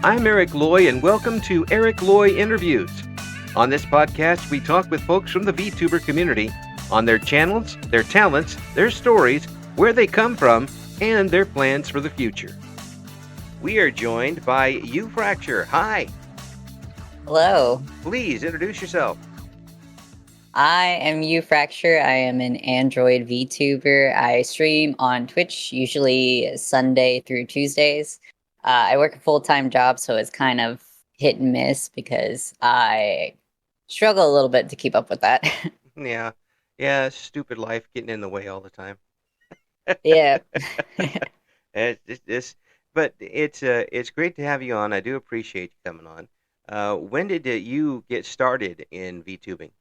I'm Eric Loy, and welcome to Eric Loy Interviews. On this podcast, we talk with folks from the VTuber community on their channels, their talents, their stories, where they come from, and their plans for the future. We are joined by U Fracture. Hi. Hello. Please introduce yourself. I am U Fracture. I am an Android VTuber. I stream on Twitch, usually Sunday through Tuesdays. I work a full-time job, so it's kind of hit and miss because I struggle a little bit to keep up with that. Yeah, stupid life getting in the way all the time. Yeah. But it's great to have you on. I do appreciate you coming on. When did you get started in VTubing?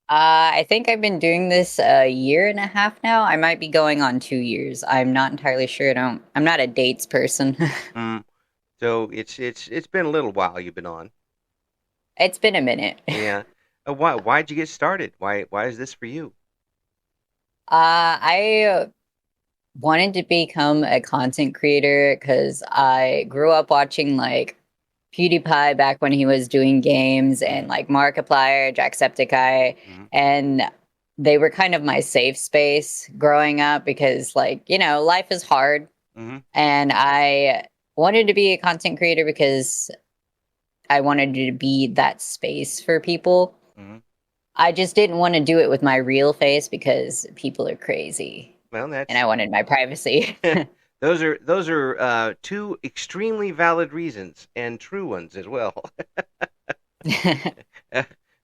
I think I've been doing this a year and a half now. I might be going on 2 years. I'm not entirely sure. I'm not a dates person. Mm. So it's been a little while you've been on. It's been a minute. Yeah. Why'd you get started? Why is this for you? I wanted to become a content creator because I grew up watching like PewDiePie back when he was doing games and like Markiplier, Jacksepticeye, Mm-hmm. and they were kind of my safe space growing up because life is hard. Mm-hmm. And I wanted to be a content creator because I wanted to be that space for people. Mm-hmm. I just didn't want to do it with my real face because people are crazy. Well, And I wanted my privacy. those are two extremely valid reasons and true ones as well.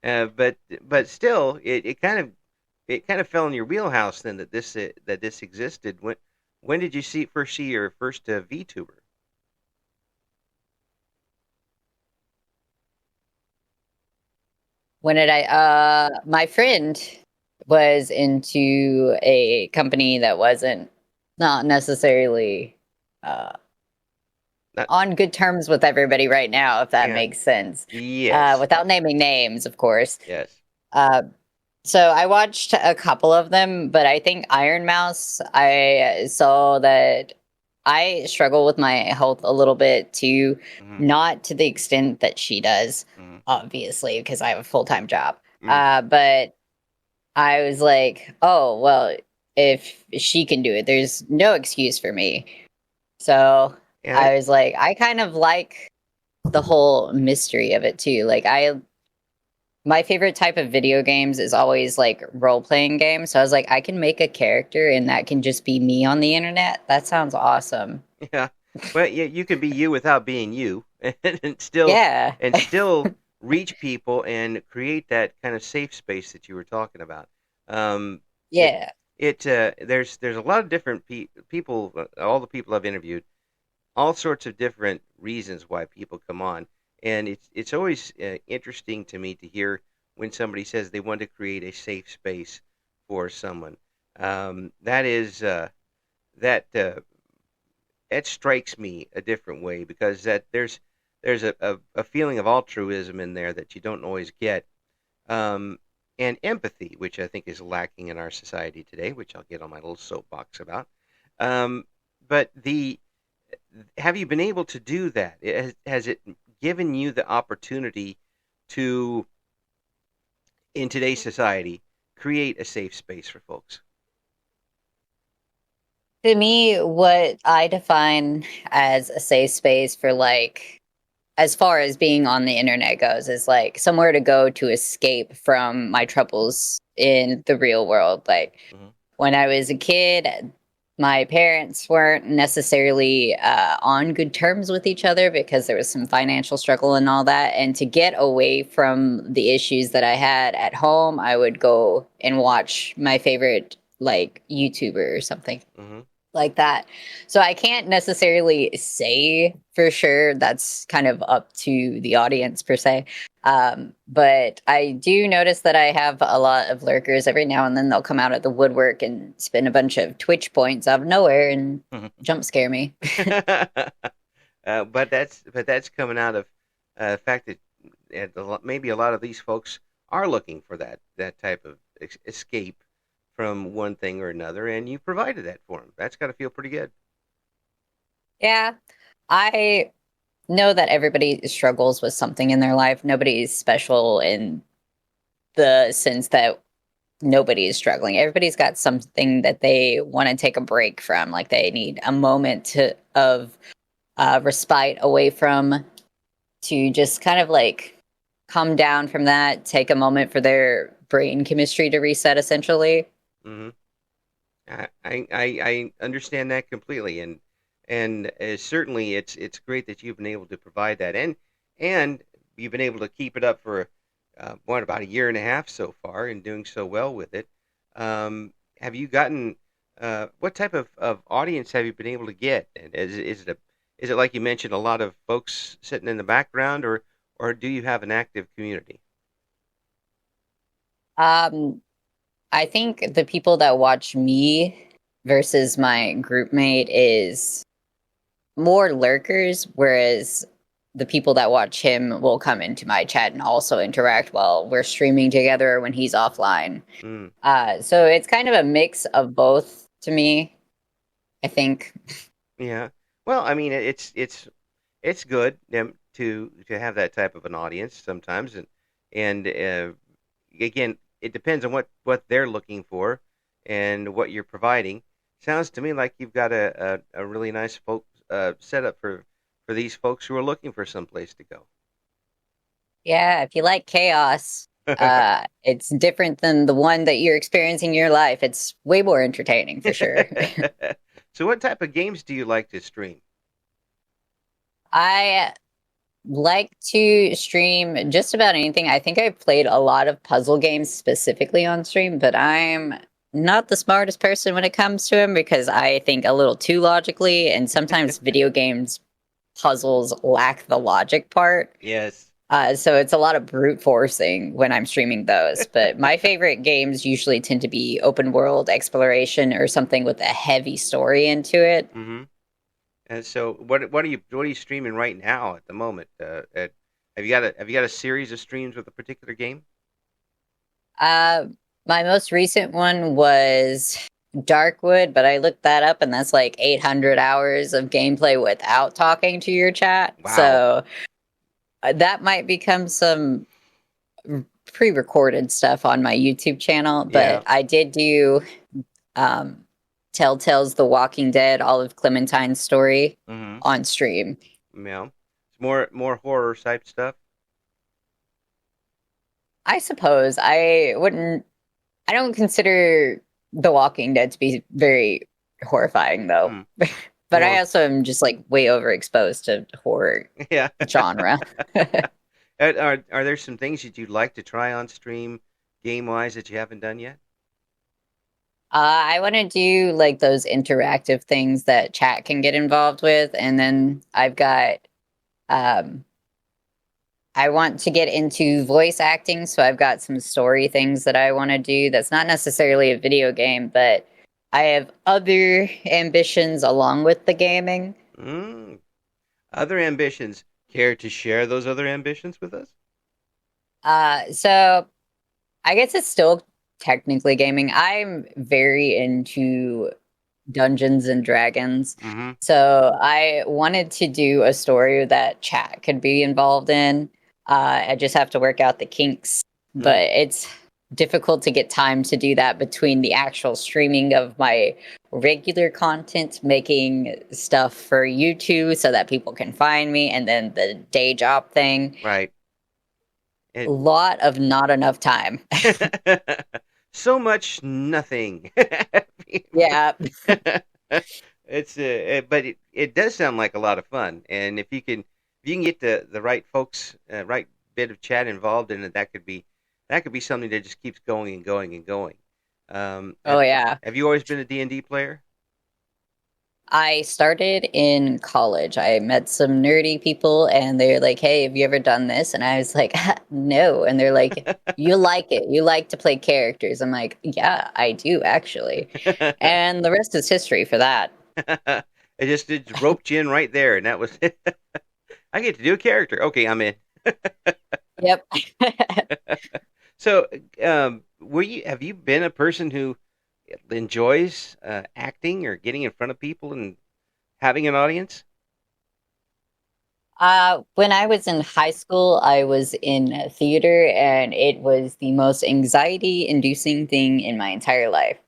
But still, it kind of fell in your wheelhouse then that this existed. When did you first see your first VTuber? When did my friend was into a company that wasn't not necessarily on good terms with everybody right now, if that makes sense. Yes. Without naming names, of course. Yes. So I watched a couple of them, but I think Iron Mouse, I saw that I struggle with my health a little bit too, Mm-hmm. not to the extent that she does, Mm-hmm. obviously, because I have a full-time job. Mm-hmm. But I was like, oh, well, if she can do it, there's no excuse for me. So Yeah, I was like, I kind of like the whole mystery of it too. Like my favorite type of video games is always like role-playing games. So I was like, I can make a character and that can just be me on the internet. That sounds awesome. Yeah. Well, yeah, you can be you without being you, and Yeah. still reach people and create that kind of safe space that you were talking about. Yeah. There's a lot of different people. All the people I've interviewed, all sorts of different reasons why people come on, and it's always interesting to me to hear when somebody says they want to create a safe space for someone. That is that. That strikes me a different way because that there's a feeling of altruism in there that you don't always get, and empathy, which I think is lacking in our society today, which I'll get on my little soapbox about. But have you been able to do that? Has it given you the opportunity to, in today's society, create a safe space for folks? To me, what I define as a safe space for like, as far as being on the internet goes, is like somewhere to go to escape from my troubles in the real world. Like Mm-hmm. when I was a kid, my parents weren't necessarily on good terms with each other because there was some financial struggle and all that. And to get away from the issues that I had at home, I would go and watch my favorite like YouTuber or something. Mm-hmm. Like that. So I can't necessarily say for sure. That's kind of up to the audience per se. But I do notice that I have a lot of lurkers. Every now and then they'll come out of the woodwork and spin a bunch of Twitch points out of nowhere and jump scare me. But that's coming out of the fact that maybe a lot of these folks are looking for that type of escape from one thing or another, and you provided that for them. That's got to feel pretty good. Yeah, I know that everybody struggles with something in their life. Nobody's special in the sense that nobody is struggling. Everybody's got something that they want to take a break from. Like they need a moment of respite away from, to just kind of like come down from that, take a moment for their brain chemistry to reset, essentially. Hmm. I understand that completely, and certainly it's great that you've been able to provide that, and you've been able to keep it up for about a year and a half so far, and doing so well with it. Have you gotten what type of audience have you been able to get? And is it like you mentioned, a lot of folks sitting in the background, or do you have an active community? Um, I think the people that watch me versus my group mate is more lurkers, whereas the people that watch him will come into my chat and also interact while we're streaming together or when he's offline. Mm. So it's kind of a mix of both to me, I think. Yeah. Well, I mean, it's good to have that type of an audience sometimes, and again, it depends on what they're looking for and what you're providing. Sounds to me like you've got a really nice setup for these folks who are looking for some place to go. Yeah, if you like chaos, it's different than the one that you're experiencing in your life. It's way more entertaining for sure. So, what type of games do you like to stream? I like to stream just about anything. I think I've played a lot of puzzle games specifically on stream, but I'm not the smartest person when it comes to them because I think a little too logically, and sometimes video games puzzles lack the logic part. Yes. So it's a lot of brute forcing when I'm streaming those. But my favorite games usually tend to be open world exploration or something with a heavy story into it. Hmm. And so, what are you streaming right now at the moment? Have you got a series of streams with a particular game? Uh, my most recent one was Darkwood, but I looked that up and that's like 800 hours of gameplay without talking to your chat. Wow. So that might become some pre-recorded stuff on my YouTube channel, Yeah. but I did do um, Telltale's The Walking Dead, Olive Clementine's story Hmm. on stream. Yeah. It's more horror type stuff. I suppose I don't consider The Walking Dead to be very horrifying though. Mm. But I More. also am just like way overexposed to horror Yeah. genre. Are there some things that you'd like to try on stream, game wise, that you haven't done yet? I want to do like those interactive things that chat can get involved with, and then um, I want to get into voice acting, so I've got some story things that I want to do. That's not necessarily a video game, but I have other ambitions along with the gaming. Mm. Other ambitions. Care to share those other ambitions with us? So I guess it's still technically gaming. I'm very into Dungeons and Dragons. Hmm. So I wanted to do a story that chat could be involved in. I just have to work out the kinks, Mm. but it's difficult to get time to do that between the actual streaming of my regular content, making stuff for YouTube so that people can find me, and then the day job thing. Right. A It, lot of not enough time. so much nothing. Yeah. But it does sound like a lot of fun, and if you can get the right folks, right bit of chat involved in it, that could be something that just keeps going and going and going. Um, Oh, have, yeah. have you always been a D&D player? I started in college. I met some nerdy people and they're like, "Hey, have you ever done this?" And I was like, "No." And they're like, "You like it. You like to play characters." I'm like, "Yeah, I do actually." And the rest is history for that. It roped you in right there, and that was it. I get to do a character. Okay, I'm in. Yep. So, have you been a person who enjoys When I was in high school, I was in theater, and it was the most anxiety-inducing thing in my entire life.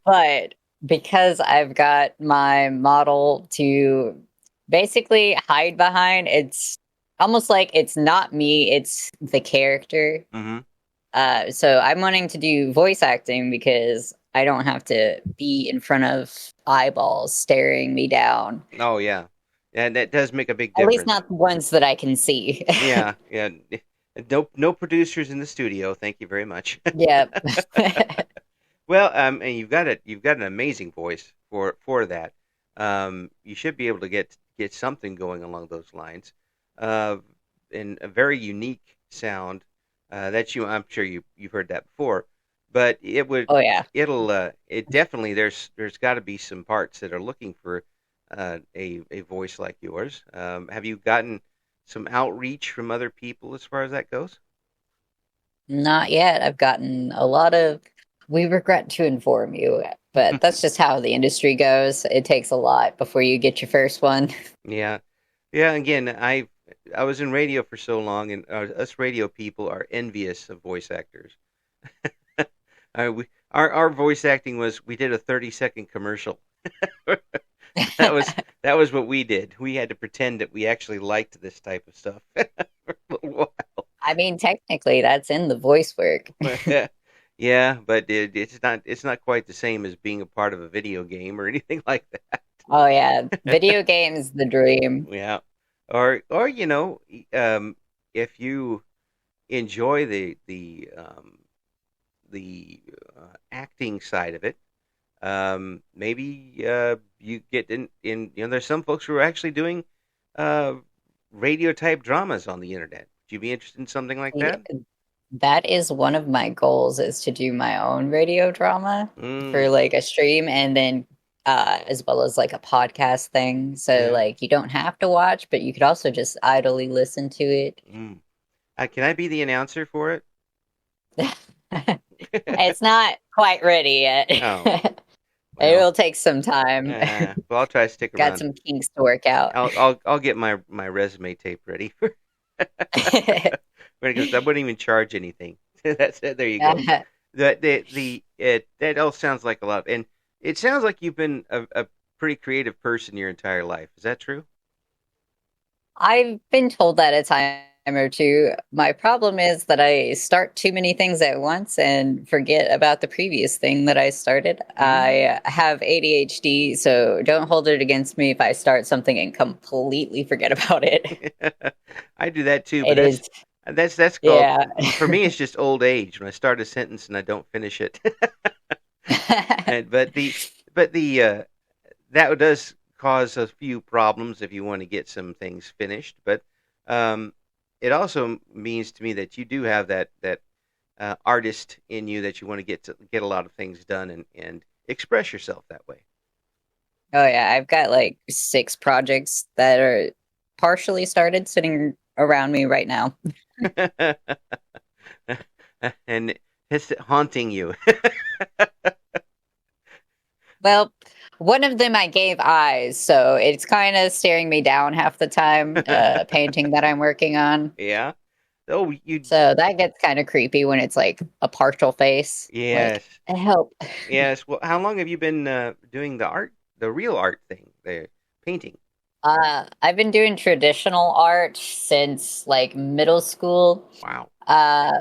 But because I've got my model to basically hide behind, it's almost like it's not me, it's the character. Hmm. So I'm wanting to do voice acting because I don't have to be in front of eyeballs staring me down. Oh yeah, and that does make a big At least difference. not the ones that I can see. Yeah, yeah. No producers in the studio. Thank you very much. Yep. Well, and you've got an amazing voice for that. You should be able to get something going along those lines, uh, and a very unique sound that I'm sure you've heard that before, but Oh yeah. it definitely there's got to be some parts that are looking for a voice like yours. Have you gotten some outreach from other people as far as that goes? Not yet. I've gotten a lot of, we regret to inform you, but that's just how the industry goes. It takes a lot before you get your first one. Yeah, yeah. Again, I was in radio for so long, and us radio people are envious of voice actors. Our voice acting was we did a 30-second commercial. That was that was what we did. We had to pretend that we actually liked this type of stuff for a little I mean, technically, that's in the voice work. while. Yeah, but it's not quite the same as being a part of a video game or anything like that. Oh yeah, video games the dream. Yeah, or if you enjoy the acting side of it, maybe you get in. There's some folks who are actually doing uh, radio type dramas on the internet. Would you be interested in something like Yeah, that? that is one of my goals, is to do my own radio drama for Mm, like a stream, and then as well as like a podcast thing. So yeah. like you don't have to watch, but you could also just idly listen to it. Mm. Can I be the announcer for it? It's not quite ready yet. Oh, It well. will take some time. Well, I'll try to stick Got around. some kinks to work out. I'll get my resume tape ready for because I wouldn't even charge anything. That's it. There you go. That all sounds like a lot, and it sounds like you've been a pretty creative person your entire life. Is that true? I've been told that a time or two. My problem is that I start too many things at once and forget about the previous thing that I started. Mm. I have ADHD, so don't hold it against me if I start something and completely forget about it. I do that too, but It is, that's called yeah. for me. It's just old age when I start a sentence and I don't finish it. and but the that does cause a few problems if you want to get some things finished. But um, it also means to me that you do have that artist in you that you want to get a lot of things done and express yourself that way. Oh yeah, I've got like 6 projects that are partially started sitting around me right now. And it's haunting you. Well, one of them I gave eyes, so it's kind of staring me down half the time, painting that I'm working on. Yeah. Oh, you. So that gets kind of creepy when it's like a partial face. Like, Yes. help. Yes. Well, how long have you been doing the real art thing, the painting? I've been doing traditional art since like middle school. Wow. Uh,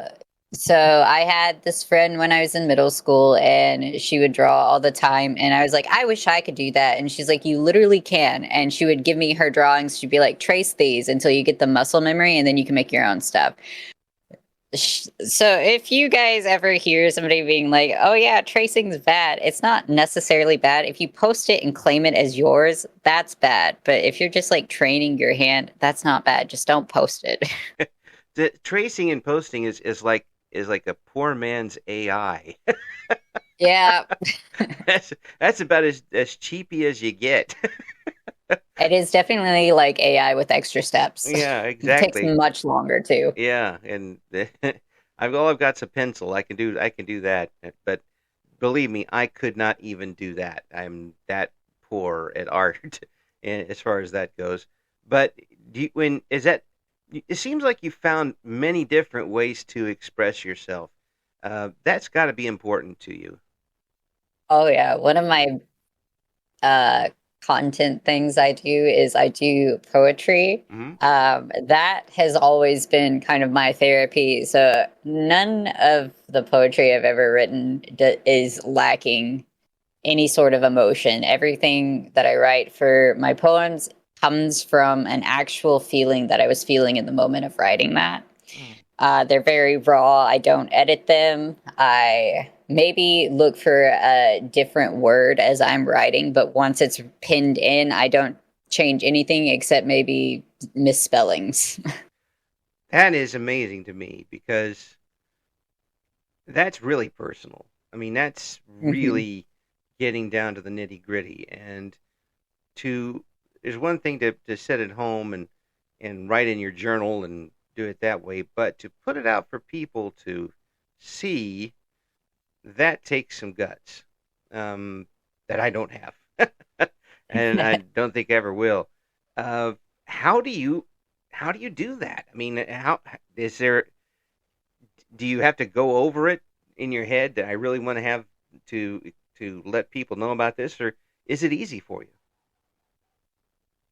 so I had this friend when I was in middle school, and she would draw all the time. And I was like, I wish I could do that. And she's like, you literally can. And she would give me her drawings. She'd be like, trace these until you get the muscle memory, and then you can make your own stuff. So if you guys ever hear somebody being like, "Oh yeah, tracing's bad," it's not necessarily bad. If you post it and claim it as yours, that's bad. But if you're just like training your hand, that's not bad. Just don't post it. The tracing and posting is like a poor man's AI. Yeah, That's about as cheapy as you get. it is definitely like AI with extra steps. Yeah, It takes exactly. much longer too. Yeah, and I've got's a pencil. I can do that. But believe me, I could not even do that. I'm that poor at art as far as that goes. But when is that? It seems like you found many different ways to express yourself. That's got to be important to you. Oh yeah, one of my uh content things I do is I do poetry. Hmm. That has always been kind of my therapy. So none of the poetry I've ever written is lacking any sort of emotion. Everything that I write for my poems comes from an actual feeling that I was feeling in the moment of writing that. They're very raw. I don't edit them. I maybe look for a different word as I'm writing, but once it's pinned in, I don't change anything except maybe misspellings. That is amazing to me because that's really personal. I mean, that's Hmm. really getting down to the nitty gritty. And to there's one thing to sit at home and write in your journal and do it that way, but to put it out for people to see, that takes some guts, um, that I don't have, and I don't think I ever will. Uh, how do you how do you do that? I mean, how is there? Do you have to go over it in your head that I really want to have to let people know about this, or is it easy for you?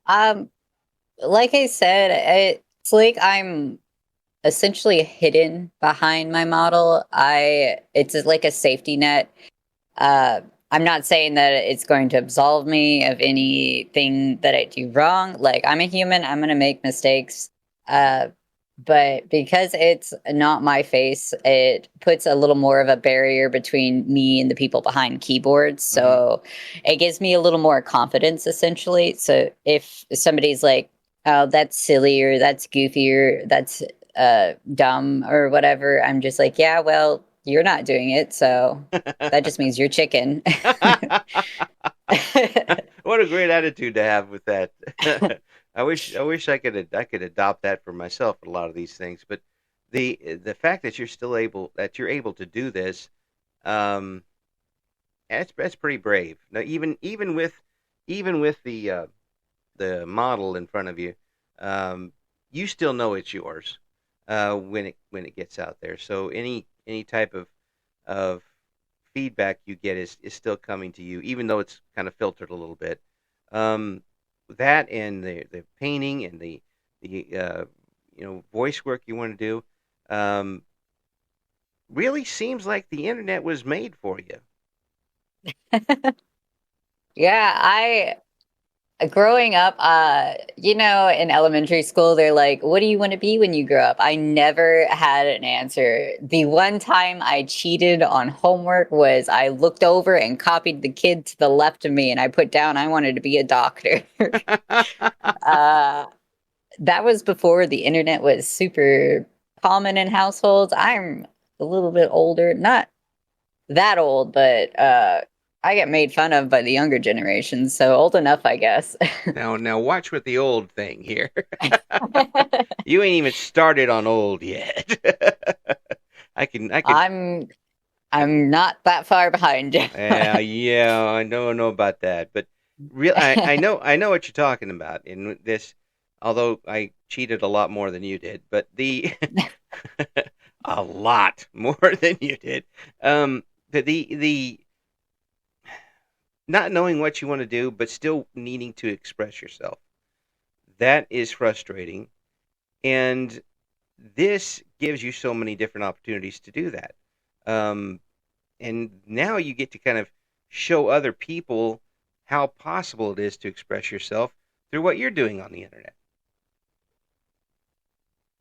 um, like I said, it's like I'm essentially hidden behind my model. It's like a safety net. Uh, I'm not saying that it's going to absolve me of anything that I do wrong. Like, I'm a human, I'm going to make mistakes. Uh, but because it's not my face, it puts a little more of a barrier between me and the people behind keyboards. Hmm. So it gives me a little more confidence, essentially. So if somebody's like, oh, that's silly or that's goofy or that's dumb or whatever, I'm just like, yeah, well, you're not doing it. So that just means you're chicken. What a great attitude to have with that. I wish I could adopt that for myself with a lot of these things. But the fact that you're able to do this, um, that's pretty brave. Now even with the model in front of you, um, you still know it's yours when it gets out there. So any type of feedback you get is still coming to you, even though it's kind of filtered a little bit. Um, that and the painting and the voice work you want to do, um, really seems like the internet was made for you. Yeah, I growing up, in elementary school, they're like, what do you want to be when you grow up? I never had an answer. The one time I cheated on homework was I looked over and copied the kid to the left of me, and I put down I wanted to be a doctor. uh, that was before the internet was super common in households. I'm a little bit older, not that old, but I get made fun of by the younger generation, so old enough, I guess. Now watch with the old thing here. You ain't even started on old yet. I could. I'm I'm not that far behind you. Yeah, I don't know about that, but I know what you're talking about. In this, although I cheated a lot more than you did, but the a lot more than you did. The not knowing what you want to do, but still needing to express yourself. That is frustrating, and this gives you so many different opportunities to do that. Um, and now you get to kind of show other people how possible it is to express yourself through what you're doing on the internet.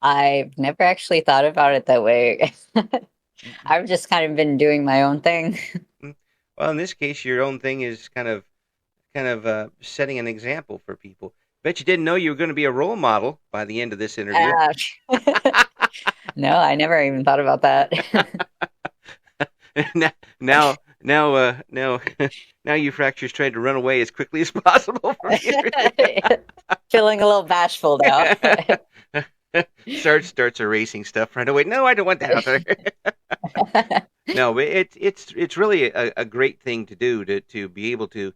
I've never actually thought about it that way. I've just kind of been doing my own thing. Well, in this case, your own thing is setting an example for people. Bet you didn't know you were going to be a role model by the end of this interview. Uh, no, I never even thought about that. now, now, now you fractures trying to run away as quickly as possible from the Feeling a little bashful now. interview. Starts erasing stuff right away. No, I don't want that out there. No, but it's really a great thing to do to be able to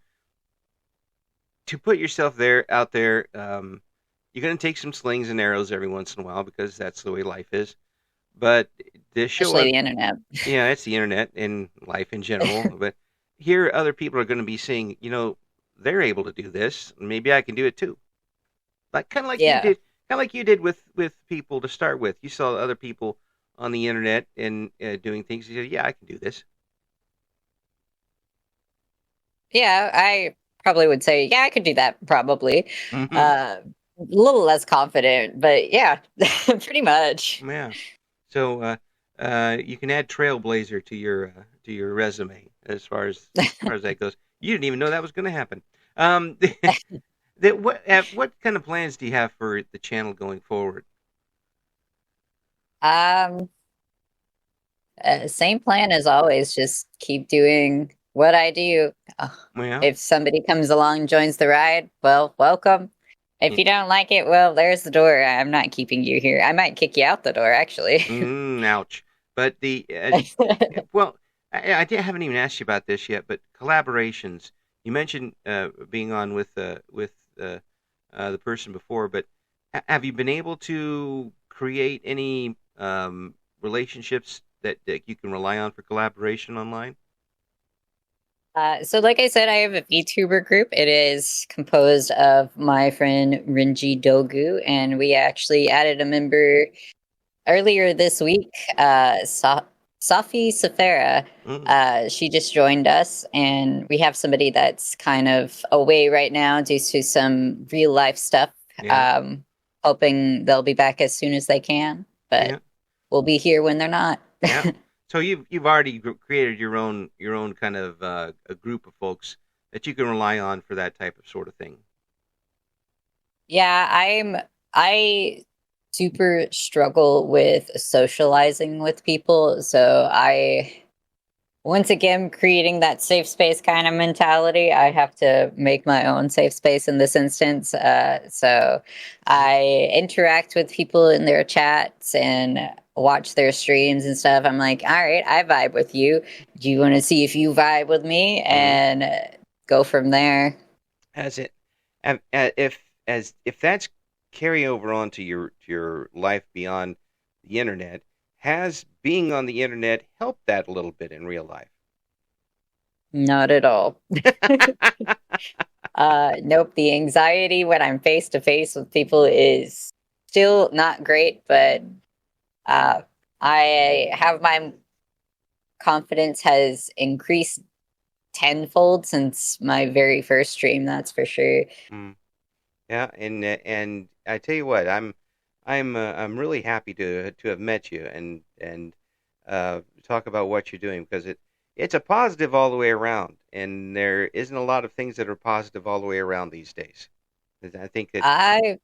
put yourself there out there, You're going to take some slings and arrows every once in a while because that's the way life is. But to show Especially up, the internet. yeah, it's the internet and life in general. But here, other people are going to be saying, they're able to do this. Maybe I can do it too. Like kind of like you Yeah. did, kind of like you did with people to start with. You saw other people on the internet and doing things. You said, "Yeah, I can do this." Yeah, I probably would say, yeah, I could do that probably. Hmm. A little less confident, but yeah, pretty much. Yeah. So you can add Trailblazer to your resume as far as that goes. You didn't even know that was going to happen. Um, what kind of plans do you have for the channel going forward? Um, Same plan as always. Just keep doing what I do. Well, If somebody comes along and joins the ride, well, welcome. If you don't like it, well, there's the door. I'm not keeping you here. I might kick you out the door, actually. ouch. But well, I haven't even asked you about this yet. But collaborations. You mentioned being on with the person before, but have you been able to create any relationships that you can rely on for collaboration online? So, like I said, I have a VTuber group. It is composed of my friend Rinji Dogu, and we actually added a member earlier this week, Safi Safara. Mm, She just joined us, and we have somebody that's kind of away right now due to some real life stuff. yeah, Um, Hoping they'll be back as soon as they can, but yeah, we'll be here when they're not. yeah. So you've already created your own kind of a group of folks that you can rely on for that type of sort of thing. Yeah, I super struggle with socializing with people, so I once again creating that safe space kind of mentality. I have to make my own safe space in this instance. So I interact with people in their chats and watch their streams and stuff. I'm like, all right, I vibe with you. Do you want to see if you vibe with me? Mm-hmm. And go from there. Has it, if that's carry over onto your life beyond the internet, has being on the internet helped that a little bit in real life? Not at all. Nope. The anxiety when I'm face to face with people is still not great, but uh, I have my confidence has increased tenfold since my very first stream. That's for sure. Mm, yeah, and I tell you what, I'm really happy to have met you and talk about what you're doing because it's a positive all the way around, and there isn't a lot of things that are positive all the way around these days. I think that I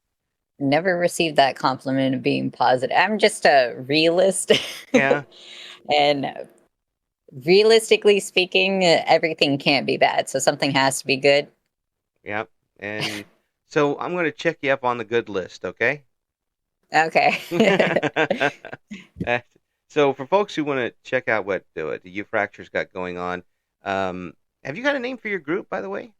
never received that compliment of being positive. I'm just a realist. yeah, And realistically speaking, everything can't be bad. So something has to be good. yeah, and so I'm going to check you up on the good list, okay? Okay. Uh, so for folks who want to check out what the U Fracture's got going on, have you got a name for your group, by the way?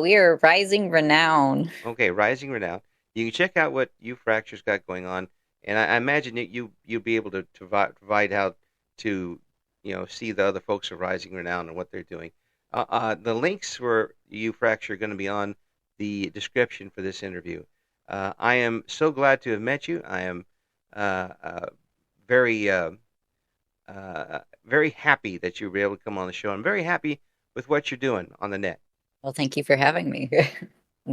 We are rising renown. Okay, Rising Renown. You can check out what U Fracture's got going on, and I imagine that you'll be able to provide how to see the other folks of Rising Renown and what they're doing. The links for U Fracture are going to be on the description for this interview. I am so glad to have met you. I am uh, uh, very very happy that you were able to come on the show. I'm very happy with what you're doing on the net. Well, thank you for having me.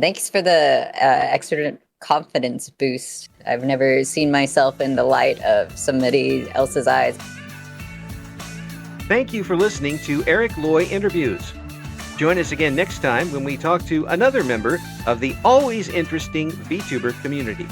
Thanks for the extra confidence boost. I've never seen myself in the light of somebody else's eyes. Thank you for listening to Eric Loy Interviews. Join us again next time when we talk to another member of the always interesting VTuber community.